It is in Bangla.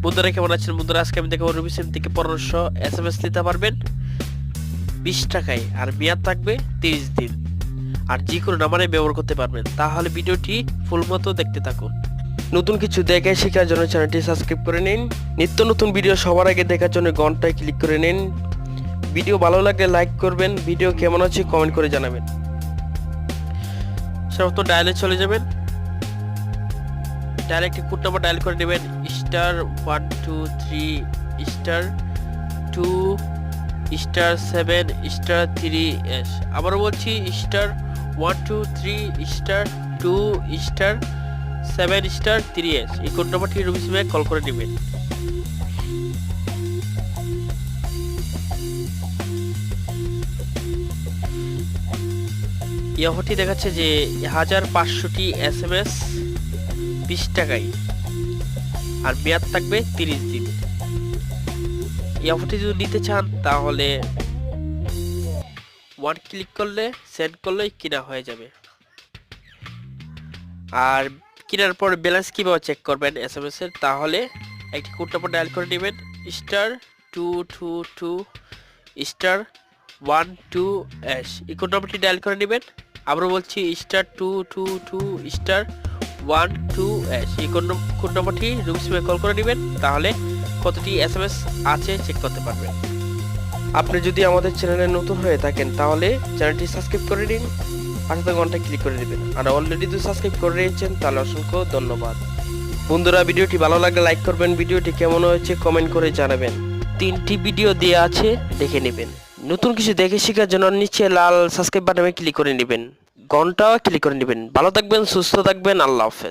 বন্ধুরা কেমন আছেন? বন্ধুরা আজকে আমি দেখাবো রবি সিম থেকে 1500 SMS নিতে পারবেন 20 টাকায়, আর মেয়াদ থাকবে 30 দিন, আর যে কোনো নাম্বারে ব্যবহার করতে পারবেন। তাহলে ভিডিওটি ফুল মতো দেখতে থাকুন। নতুন কিছু দেখে শেখার জন্য চ্যানেলটি সাবস্ক্রাইব করে নিন। নিত্য নতুন ভিডিও সবার আগে দেখার জন্য ঘন্টায় ক্লিক করে নিন। ভিডিও ভালো লাগলে লাইক করবেন, ভিডিও কেমন আছে কমেন্ট করে জানাবেন। সর্বত ডায়ালে চলে যাবেন, ডায়াল একটি কোড নাম্বার ডায়াল করে নেবেন *123*2*7*3#। আবারও বলছি *123*2*7*3#। এই কোড নাম্বারটি রবি সিমে কল করে নেবেন। এই অফারটি দেখাচ্ছে যে 1500টি SMS 20 টাকায়, আর মেয়াদ থাকবে 30 দিন। এই অফারটি যদি নিতে চান তাহলে ওয়ান ক্লিক করলে সেন্ড করলেই কিনা হয়ে যাবে। আর কেনার পর ব্যালেন্স কিভাবে চেক করবেন SMS এর, তাহলে একটি কোড নাম্বার ডায়াল করে নেবেন *222*12#। এই কোড নাম্বারটি ডায়াল করে নেবেন। আবারও বলছি *222*12#। এই কোড নাম্বারটি রবি সিমে কল করে নেবেন, তাহলে কতটি SMS আছে চেক করতে পারবেন। আপনি যদি আমাদের চ্যানেলে নতুন হয়ে থাকেন তাহলে চ্যানেলটি সাবস্ক্রাইব করে নিন, পাশে ঘন্টায় ক্লিক করে দিবেন। আর অলরেডি যদি সাবস্ক্রাইব করে নিয়েছেন তাহলে অসংখ্য ধন্যবাদ। বন্ধুরা ভিডিওটি ভালো লাগলে লাইক করবেন, ভিডিওটি কেমন হয়েছে কমেন্ট করে জানাবেন। 3টি ভিডিও দেওয়া আছে, দেখে নেবেন। নতুন কিছু দেখে শেখার জন্য নিচে লাল সাবস্ক্রাইব বাটনে ক্লিক করে নেবেন, ঘন্টাও ক্লিক করে নেবেন। ভালো থাকবেন, সুস্থ থাকবেন, আল্লাহ হাফেজ।